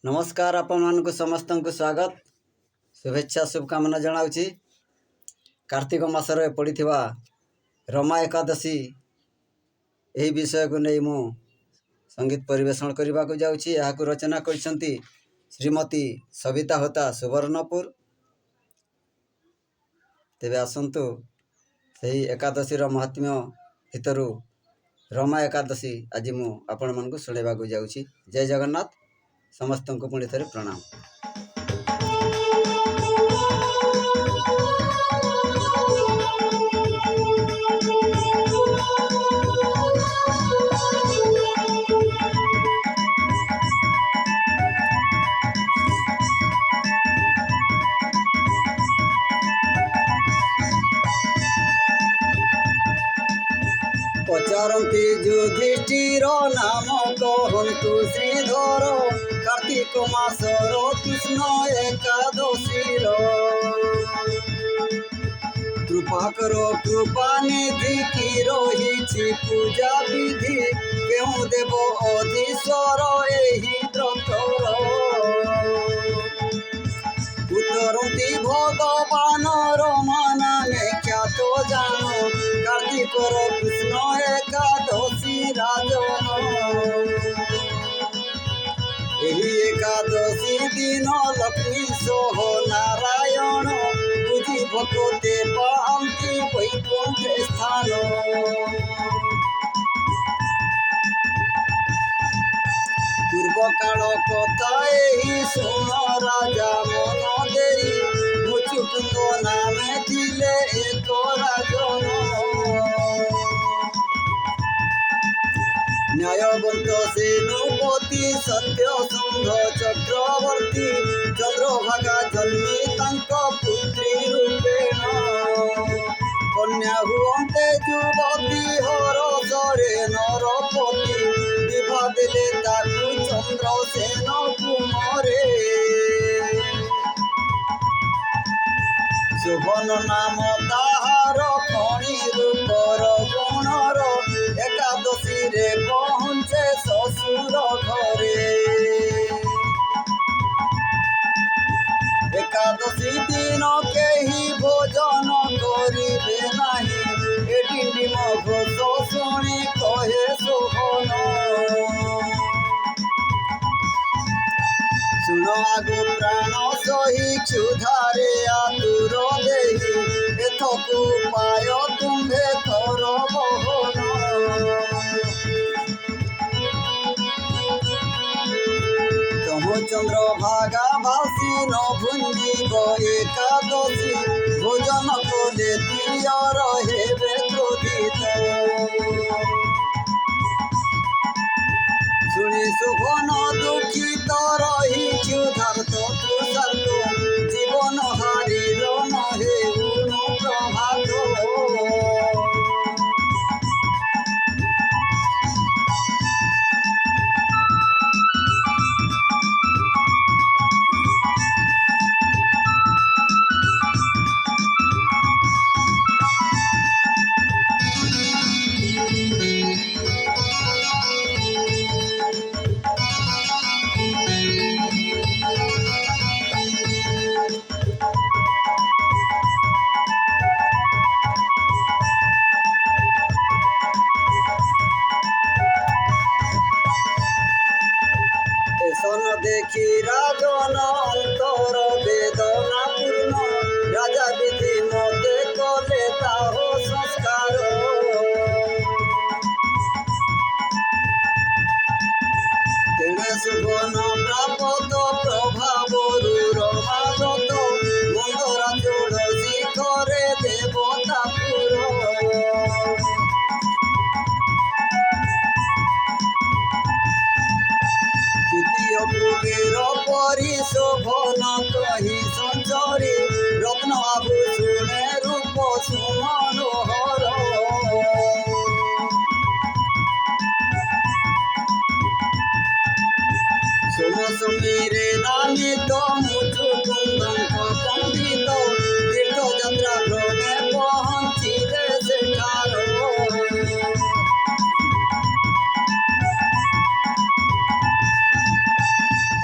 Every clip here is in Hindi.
नमस्कार आपण समस्त को स्वागत शुभेच्छा शुभकामना जनाऊँगी। कार्तिक मासरे पड़िथिबा रमा एकादशी यही विषय को नहीं मु संगीत परिवेषण करने को जाऊँगी। यहाँ रचना करछंती श्रीमती सविता होता सुवर्णपुर। तेबे आसंतु सही एकादशी महात्म्य भितरु रमा एकादशी आज मु आपण मन को सुनेबा को जाऊँगी। जय जगन्नाथ। समस्त को पुणी थे प्रणाम। पचारती युधिष्ठिर नाम कहतु श्रीधर कार्तिक मासर कृष्ण एकादशी कृपा कर कृपा निधि की रही पूजा विधि क्यों देव अधीश्वर यही व्रतर उतरती भगवान रमा ख्यात जान कार्तिक कृष्ण एकादशी राजन। यही एकादशी दिन लक्ष्मी सोह नारायण बुझी भक्ते पाती वैकुंठ स्थान। पूर्व काल कथा यही सुन राजा मन दे मुचुकुंद नाम थिले एक राजन। न्यायवंत सेनुपति सत्य संघ चक्रवर्ती चंद्रभागा जन्मी तंक पुत्री रूपेण कन्या हुअन्ते युवती हर सरे नरपति विभा देले ताकु चंद्रसेन कुमरे। शोभन नाम ताहार फणी रूपर गुणर एकादशी रे पहुँचे ससुर घरे। एकादशी दिन केही भोजन करिबे नाही एटी निम घोष शुणी कहे शोभन। सुन आगो प्राण सही क्षुधारे आतुर देही एथकु उपाय तुम्भे कर बहन। तमो चंद्र भागा भासी न भुंजीब एकादशी भोजन कले प्रिय रहे क्रोधित। शुणी शोभन दुखित रही क्षुधार्त तुषार्त जीवन हारिल नहे उनु प्रभात। देखी राजन अंतर वेदना पूर्ण राजा विधि मते कले ताहो संस्कार। तेणे शुभन प्राप्त प्रभाव रमादत मंदरा तुलसी करे देवता पुर। कुबेर परिशोभन कही संचरी रत्न आभूषण रूप सुमनोहर। सोम समीरे नामित मुचुकुंद पंडित तीर्थ यात्रा भ्रमे पहुँचिले सेठार।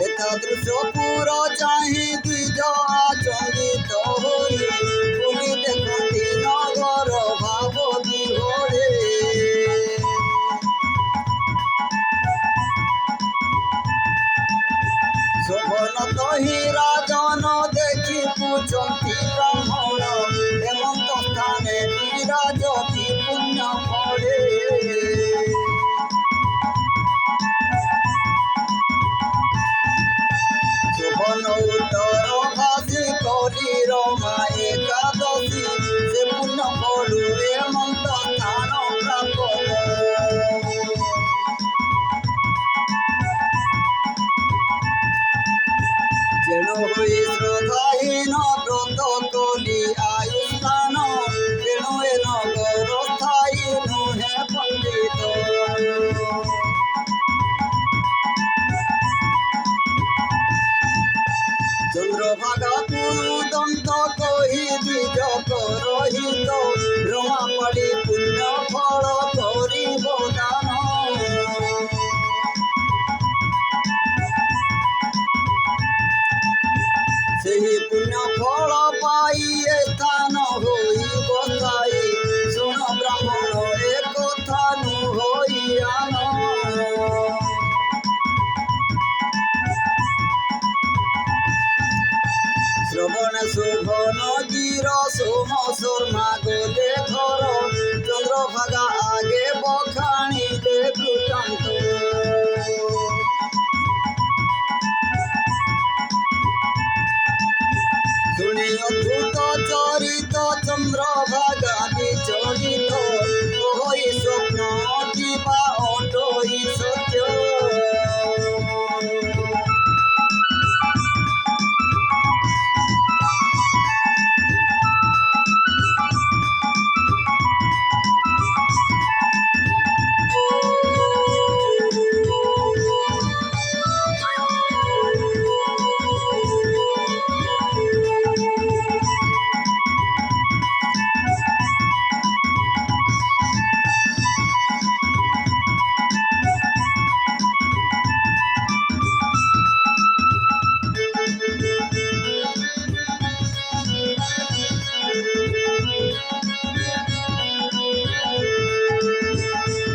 एतादृश ଜଗନ୍ନାଥ ହିଁ ରାଜନ ଦେଖି ପୂଜନ୍ତି ବ୍ରାହ୍ମଣ ହେମନ୍ତ ସ୍ଥାନେ ବିରାଜତି ପୁଣ୍ୟ ଫଳେ ଶୋଭନ ଉତ୍ତର ଭାସି କଲିର ମା ଏକାଦଶୀ ସେ ପୁଣ୍ୟ ଫଳୁ ହେମନ୍ତ ସ୍ଥାନ ପ୍ରାପ୍ତ ତେଣୁ ହୋଇ ଶ୍ରଦ୍ଧାହୀନ ବ୍ରତ କଲି ଆୟୁଷ୍ମାନ ତେଣୁ ଏ ନଗର ସ୍ଥାୟୀ ନୁହେଁ ପଣ୍ଡିତ ଚନ୍ଦ୍ରଭାଗାକୁ ଦନ୍ତ କହି ଦ୍ୱିଜ ରହିତ ରମାପାଳି ପୁଣ୍ୟ ଫଳ କରିବ ଦାନ ସେହି ପୁଣ୍ୟ ଫଳ ପାଇ ଏ ସ୍ଥାନ ହୋଇବ ସ୍ଥାୟୀ ଶୁଣ ବ୍ରାହ୍ମଣ ଏ କଥା ନୁହୋଇ ଆନ শ্রবণে শোভন গির সোম শর্মা গলে ঘর চন্দ্রভাগা আগে বখাণিলে বৃত্তান্ত শুনি অদ্ভুত চরিত চন্দ্রভাগা বিচলিত হই স্বপ্ন কিবা অটই সত্য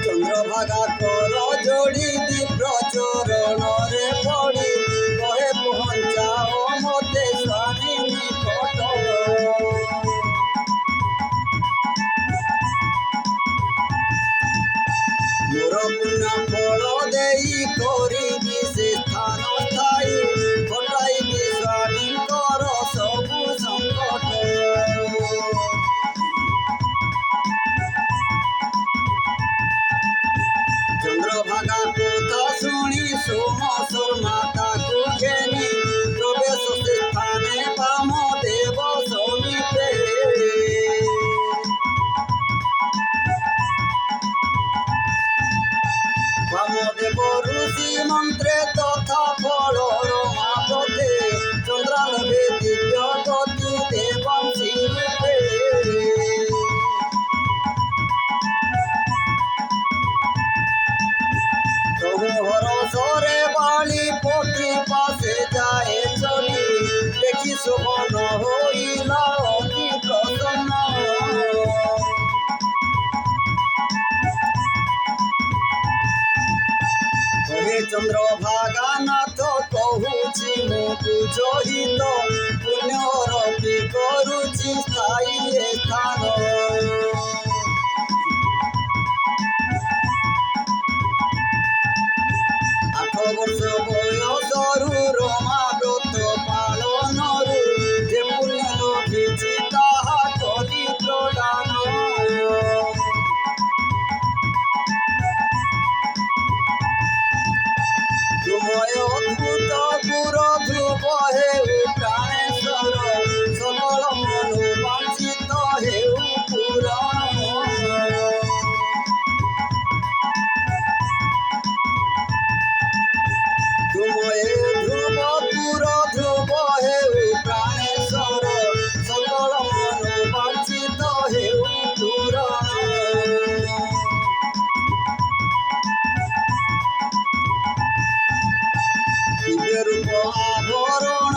চন্দ্রভাগা কর যোড়ি বিপ্র চরণরে পড়ি কহে পঞ্চাও মতে স্বামী নিকট মোর পুণ্য ফল দেই করিবি সে স্থান স্থায়ী ঘটাইবি স্বামীঙ্কর সবু সংকট চন্দ্রভাগা কথা শুনি সোম শর্মা তাকু ঘেনি প্রবেশ সে স্থানে বাম দেব সমীপে বামদেব ঋষি মন্ত্রে তথা ফল রমা পথে চন্দ্রালভে দিব্য গতি দেবংশী রূপে হরসরে বালি পতি পাশে যায় চলি দেখি শোভন হইল অতি প্রসন্ন কহে চন্দ্রভাগা নাথ কহুছি মু বুঝহিত পুণ্যর কি করুছি স্থায়ী স্থান 8 ବର୍ଷ ବୟସରୁ ରମା ବ୍ରତ ପାଳନରୁ ଯେ ପୁଣ୍ୟ ଲଭିଛି ତାହା କଲି ପ୍ରଦାନ ତୁମୟ ଅଦ୍ଭୁତ ପୁର ଧ୍ରୁବ ହେଉ ପ୍ରାଣେଶ୍ୱର ସକଳ ମନୋବାଞ୍ଛିତ ହେଉ ପୁରାଣ ତୁମେ ଧ୍ରୁବ ପୁର ଧ୍ରୁବ ହେଉ ପ୍ରାଣେଶ୍ୱର ସକଳ ମନୋବାଞ୍ଛିତ ହେଉ ପୁରାଣ ଦିବ୍ୟ ରୂପ ଆଭରଣ